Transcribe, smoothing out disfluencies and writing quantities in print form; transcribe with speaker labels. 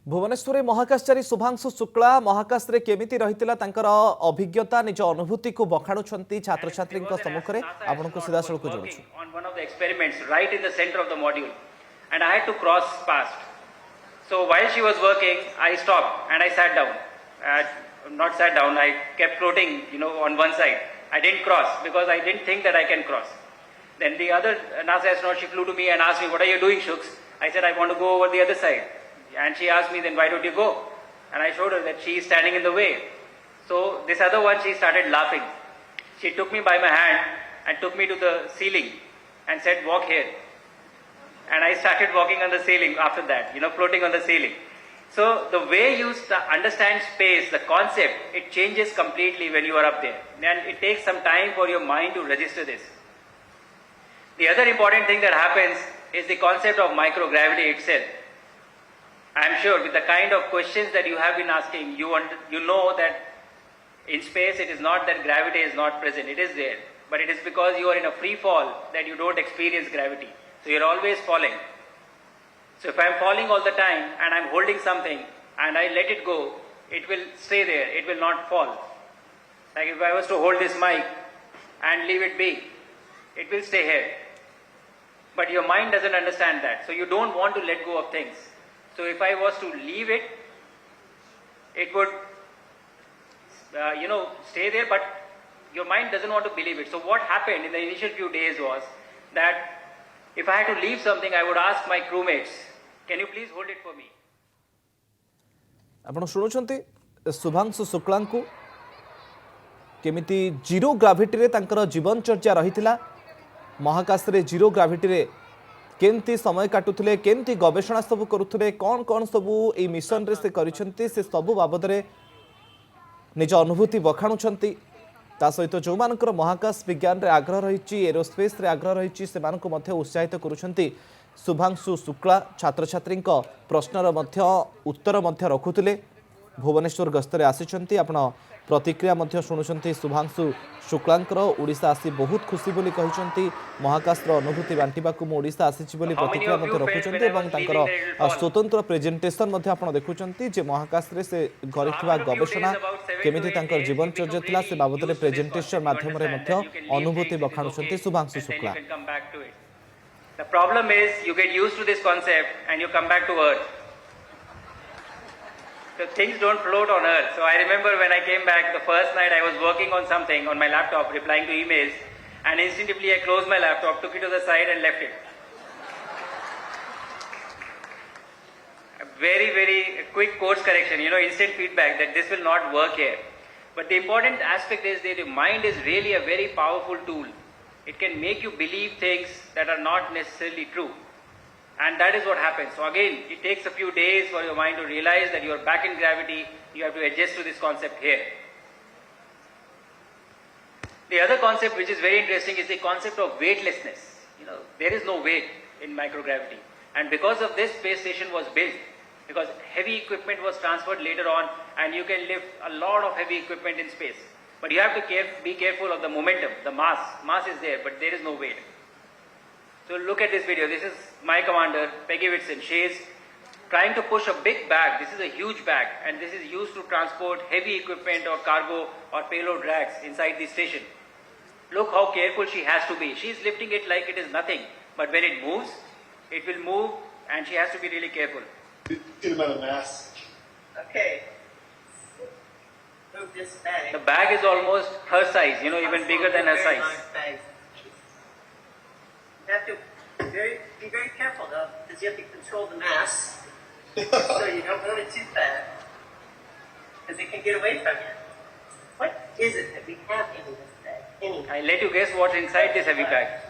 Speaker 1: भुवनेश्वर महाकाशचारी शुभांशु शुक्ला महाकाश रे केमिति रहितिला तांकर अभिज्ञता निज अनुभूति को बखाणुछंती छात्र छात्री सम्मुख में आपन को सीधा सड़क जोड़छु
Speaker 2: on one of the experiments right in the center of the module and I had to cross past. So while she was working I stopped and I sat down. Not sat down, I kept floating, on one side. I didn't cross because I didn't think that I can cross. Then the other NASA astronaut, she flew to me and asked me, "What are you doing, Shuks?" I said, "I want to go over the other side." And she asked me, "Then why don't you go?" And I showed her that she is standing in the way. So this other one, she started laughing. She took me by my hand and took me to the ceiling and said, "Walk here." And I started walking on the ceiling after that, floating on the ceiling. So the way you understand space, the concept, it changes completely when you are up there. And it takes some time for your mind to register this. The other important thing that happens is the concept of microgravity itself. I am sure with the kind of questions that you have been asking, you know that in space it is not that gravity is not present, it is there. But it is because you are in a free fall that you don't experience gravity. So you are always falling. So if I am falling all the time and I am holding something and I let it go, it will stay there, it will not fall. Like if I was to hold this mic and leave it be, it will stay here. But your mind doesn't understand that. So you don't want to let go of things. So if I was to leave it, it would, stay there, but your mind doesn't want to believe it. So what happened in the initial few days was that if I had to leave something, I would ask my crewmates, "Can you please hold it for me?"
Speaker 1: आपण शुणुछंती शुभांशु शुक्ला को केमिति zero gravity रे तांकर जीवन चर्चा रहितिला महाकाश रे zero gravity रे केमती समय काटुथिले केमती गवेषणा सब करुथिले कौन सब ए मिशन रे से करिसंती से सब बाबद रे निज अनुभूति बखाणुछंती ता सहित जो मानकर महाकाश विज्ञान रे आग्रह रही एरोस्पेस रे आग्रह रही से मानक मध्य उत्साहित करुछंती शुभांशु शुक्ला छात्र छात्री प्रश्नर मध्य उत्तर मध्य रखुथिले भुवनेश्वर गस्तरे आसिछंती आपण प्रतिक्रिया शुणुंट शुभांशु शुक्लांकर ओडिशा आसी बहुत खुशी बोली कहिसंती महाकाशर अनुभूति बांटिबाकू मु ओडिशा आसीछि बोली प्रतिक्रिया रखुचंती एवं तांकर स्वतंत्र प्रेजेंटेशन आपण देखुचंती जे महाकाश रे से गरिथिबा गवेषणा केमिति तांकर जीवन चर्या थिला से बाबद रे प्रेजेंटेशन माध्यम रे मध्य अनुभूति बखाणुचंती Shubhanshu Shukla.
Speaker 2: The problem is you get used to this concept and you come back to earth. So things don't float on earth. So I remember when I came back the first night I was working on something on my laptop, replying to emails, and instinctively I closed my laptop, took it to the side and left it. A very, very quick course correction, instant feedback that this will not work here. But the important aspect is that the mind is really a very powerful tool. It can make you believe things that are not necessarily true. And that is what happens. So again, it takes a few days for your mind to realize that you are back in gravity. You have to adjust to this concept here. The other concept which is very interesting is the concept of weightlessness. There is no weight in microgravity. And because of this, space station was built. Because heavy equipment was transferred later on and you can lift a lot of heavy equipment in space. But you have to be careful of the momentum, the mass. Mass is there, but there is no weight. So look at this video. This is my commander, Peggy Whitson. She is trying to push a big bag. This is a huge bag, and this is used to transport heavy equipment or cargo or payload racks inside the station. Look how careful she has to be. She is lifting it like it is nothing, but when it moves, it will move, and she has to be really careful.
Speaker 3: Get him out of mass.
Speaker 4: Okay. Move this bag.
Speaker 2: The bag is almost her size, even bigger than her size.
Speaker 4: Nice bag. You have to be very careful though, because you have to control the mass, so you don't move it too fast, because it can get away from you. What is it that we have in this bag?
Speaker 2: I let you guess what's inside this heavy bag.